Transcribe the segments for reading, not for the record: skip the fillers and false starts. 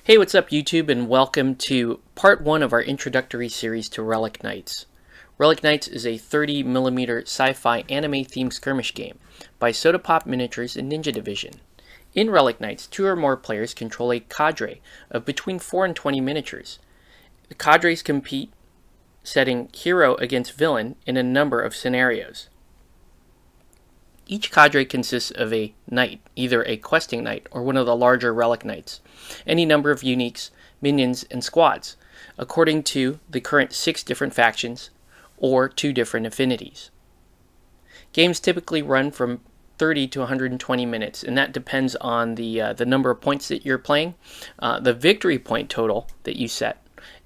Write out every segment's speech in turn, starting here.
Hey, what's up YouTube, and welcome to part 1 of our introductory series to Relic Knights. Relic Knights is a 30mm sci-fi anime-themed skirmish game by Soda Pop Miniatures and Ninja Division. In Relic Knights, 2 or more players control a cadre of between 4 and 20 miniatures. The cadres compete, setting hero against villain in a number of scenarios. Each cadre consists of a knight, either a questing knight or one of the larger relic knights, any number of uniques, minions, and squads, according to the current 6 different factions or 2 different affinities. Games typically run from 30 to 120 minutes, and that depends on the number of points that you're playing, the victory point total that you set,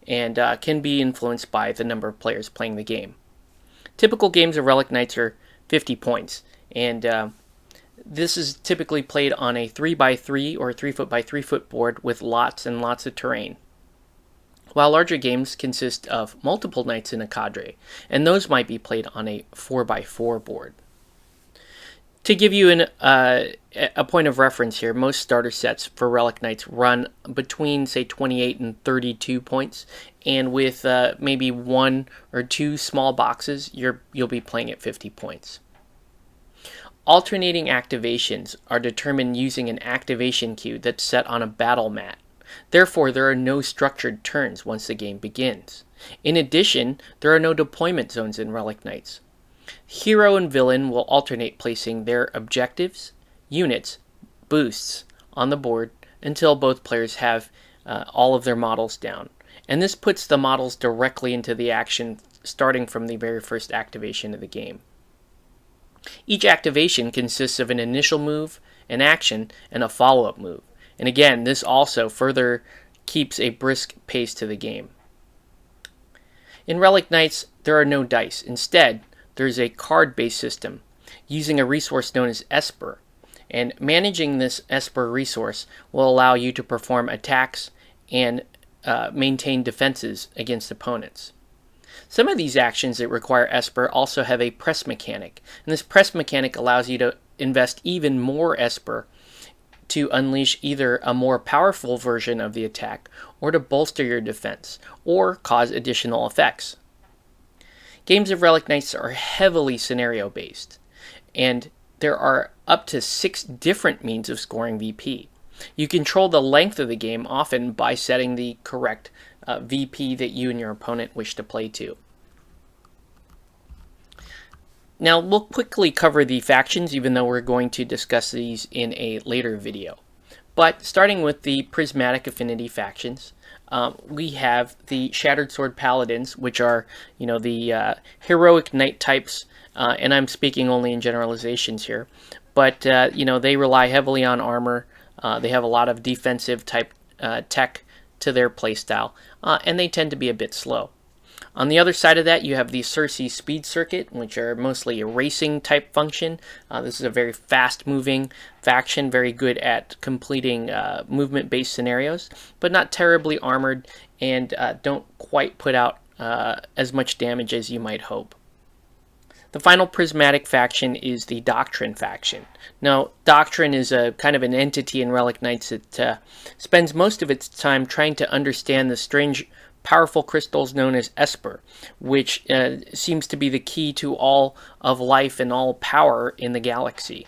and can be influenced by the number of players playing the game. Typical games of Relic Knights are 50 points. And this is typically played on a 3x3 or 3-foot-by-3-foot board with lots and lots of terrain. While larger games consist of multiple knights in a cadre, and those might be played on a 4x4 board. To give you a point of reference here, most starter sets for Relic Knights run between, say, 28 and 32 points, and with maybe 1 or 2 small boxes, you'll be playing at 50 points. Alternating activations are determined using an activation queue that's set on a battle mat. Therefore, there are no structured turns once the game begins. In addition, there are no deployment zones in Relic Knights. Hero and villain will alternate placing their objectives, units, boosts on the board until both players have all of their models down. And this puts the models directly into the action starting from the very first activation of the game. Each activation consists of an initial move, an action, and a follow-up move. And again, this also further keeps a brisk pace to the game. In Relic Knights, there are no dice. Instead, there is a card-based system using a resource known as Esper. And managing this Esper resource will allow you to perform attacks and maintain defenses against opponents. Some of these actions that require Esper also have a press mechanic, and this press mechanic allows you to invest even more Esper to unleash either a more powerful version of the attack, or to bolster your defense, or cause additional effects. Games of Relic Knights are heavily scenario-based, and there are up to 6 different means of scoring VP. You control the length of the game often by setting the correct VP that you and your opponent wish to play to. Now we'll quickly cover the factions, even though we're going to discuss these in a later video. But starting with the Prismatic Affinity factions, we have the Shattered Sword Paladins, which are, the heroic knight types, and I'm speaking only in generalizations here. But they rely heavily on armor. They have a lot of defensive type tech to their playstyle, and they tend to be a bit slow. On the other side of that, you have the Circe Speed Circuit, which are mostly a racing type function. This is a very fast moving faction, very good at completing movement based scenarios, but not terribly armored, and don't quite put out as much damage as you might hope. The final prismatic faction is the Doctrine faction. Now, Doctrine is a kind of an entity in Relic Knights that spends most of its time trying to understand the strange, powerful crystals known as Esper, which seems to be the key to all of life and all power in the galaxy.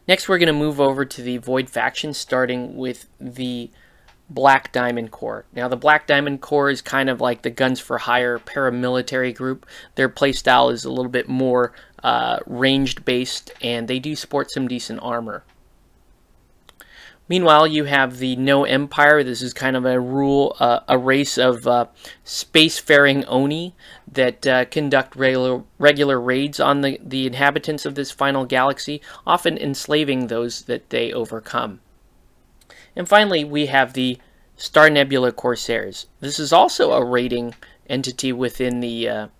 Next, we're going to move over to the Void faction, starting with the Black Diamond Corps. Now, the Black Diamond Corps is kind of like the Guns for Hire paramilitary group. Their playstyle is a little bit more ranged based, and they do sport some decent armor. Meanwhile, you have the No Empire. This is kind of a race of spacefaring Oni that conduct regular raids on the inhabitants of this final galaxy, often enslaving those that they overcome. And finally, we have the Star Nebula Corsairs. This is also a raiding entity within the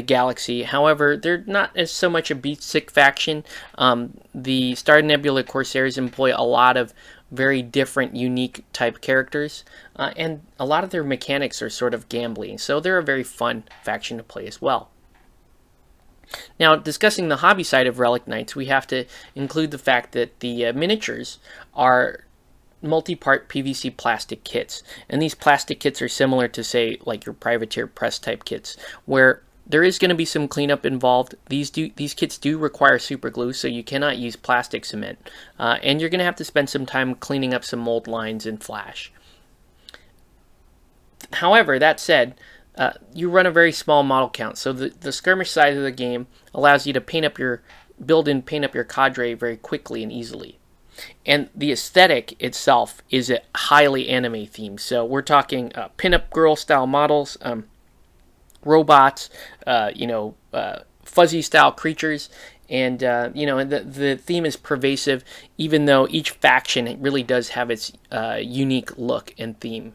galaxy. However, they're not as so much a basic faction. The Star Nebula Corsairs employ a lot of very different, unique type characters, and a lot of their mechanics are sort of gambling, so they're a very fun faction to play as well. Now, discussing the hobby side of Relic Knights, we have to include the fact that the miniatures are multi-part PVC plastic kits. And these plastic kits are similar to, say, like your privateer press type kits, where there is going to be some cleanup involved. These kits do require super glue, so you cannot use plastic cement. And you're going to have to spend some time cleaning up some mold lines in Flash. However, that said, you run a very small model count, so the skirmish side of the game allows you to build and paint up your cadre very quickly and easily. And the aesthetic itself is a highly anime themed. So we're talking pinup girl style models, robots, fuzzy style creatures, and the theme is pervasive, even though each faction really does have its unique look and theme.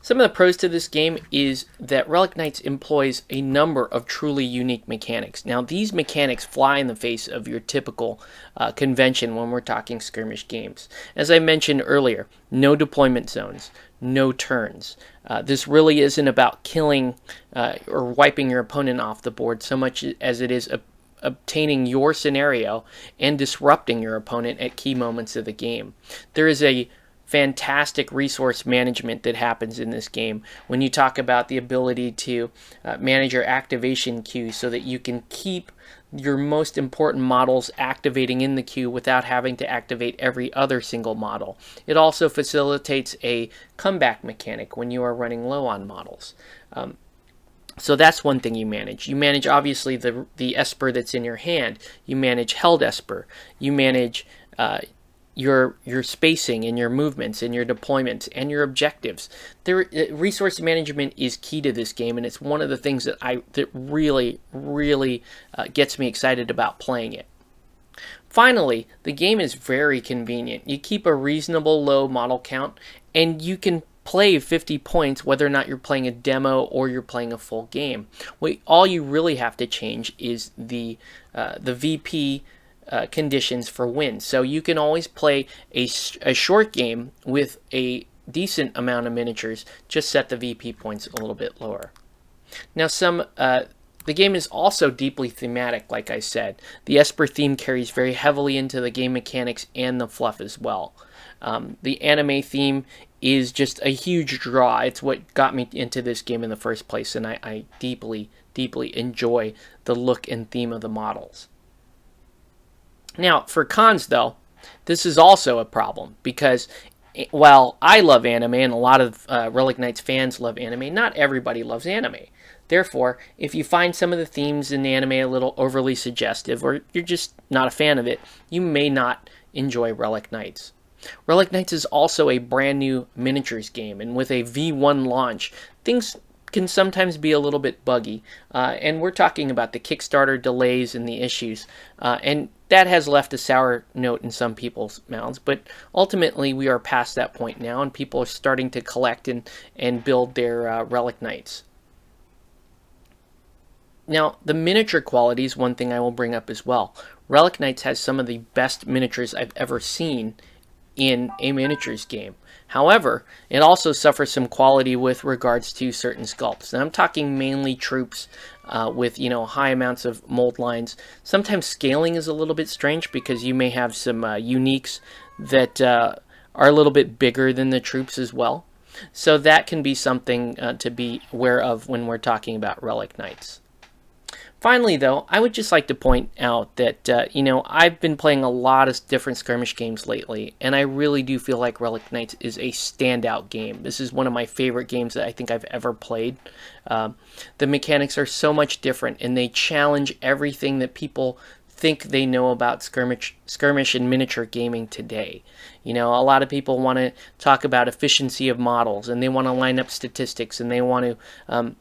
Some of the pros to this game is that Relic Knights employs a number of truly unique mechanics. Now, these mechanics fly in the face of your typical convention when we're talking skirmish games. As I mentioned earlier, no deployment zones, no turns. This really isn't about killing or wiping your opponent off the board so much as it is obtaining your scenario and disrupting your opponent at key moments of the game. There is a fantastic resource management that happens in this game when you talk about the ability to manage your activation queue so that you can keep your most important models activating in the queue without having to activate every other single model. It also facilitates a comeback mechanic when you are running low on models. So that's one thing you manage. You manage, obviously, the Esper that's in your hand. You manage held Esper. You manage your spacing and your movements and your deployments and your objectives. Resource management is key to this game, and it's one of the things that really gets me excited about playing it. Finally, the game is very convenient. You keep a reasonable low model count, and you can play 50 points whether or not you're playing a demo or you're playing a full game. All you really have to change is the VP conditions for wins. So you can always play a short game with a decent amount of miniatures, just set the VP points a little bit lower. Now the game is also deeply thematic, like I said. The Esper theme carries very heavily into the game mechanics and the fluff as well. The anime theme is just a huge draw. It's what got me into this game in the first place, and I deeply enjoy the look and theme of the models. Now, for cons, though, this is also a problem because while I love anime and a lot of Relic Knights fans love anime, not everybody loves anime. Therefore, if you find some of the themes in the anime a little overly suggestive or you're just not a fan of it, you may not enjoy Relic Knights. Relic Knights is also a brand new miniatures game, and with a V1 launch, things can sometimes be a little bit buggy, and we're talking about the Kickstarter delays and the issues, and that has left a sour note in some people's mouths, but ultimately we are past that point now, and people are starting to collect and build their Relic Knights. Now, the miniature quality is one thing I will bring up as well. Relic Knights has some of the best miniatures I've ever seen in a miniatures game. However, it also suffers some quality with regards to certain sculpts. And I'm talking mainly troops with high amounts of mold lines. Sometimes scaling is a little bit strange because you may have some uniques that are a little bit bigger than the troops as well. So that can be something to be aware of when we're talking about Relic Knights. Finally, though, I would just like to point out that, I've been playing a lot of different skirmish games lately, and I really do feel like Relic Knights is a standout game. This is one of my favorite games that I think I've ever played. The mechanics are so much different, and they challenge everything that people think they know about skirmish and miniature gaming today. A lot of people want to talk about efficiency of models, and they want to line up statistics, and they want to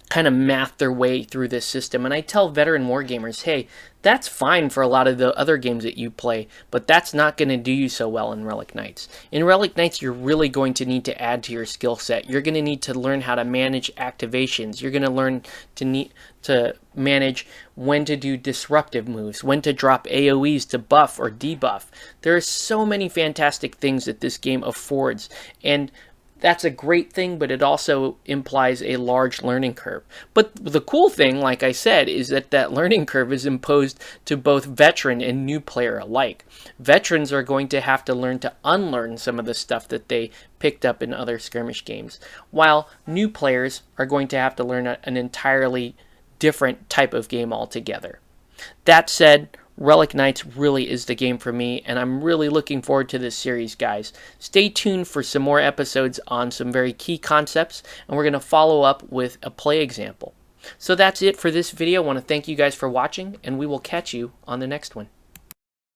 kind of math their way through this system. And I tell veteran wargamers, hey, that's fine for a lot of the other games that you play, but that's not going to do you so well in Relic Knights. In Relic Knights, you're really going to need to add to your skill set. You're going to need to learn how to manage activations. You're going to learn to manage when to do disruptive moves, when to drop AoEs to buff or debuff. There are so many fantastic things that this game affords, and That's a great thing, but it also implies a large learning curve. But the cool thing, like I said, is that that learning curve is imposed to both veteran and new player alike. Veterans are going to have to learn to unlearn some of the stuff that they picked up in other skirmish games, while new players are going to have to learn an entirely different type of game altogether. That said, Relic Knights really is the game for me, and I'm really looking forward to this series, guys. Stay tuned for some more episodes on some very key concepts, and we're going to follow up with a play example. So that's it for this video. I want to thank you guys for watching, and we will catch you on the next one.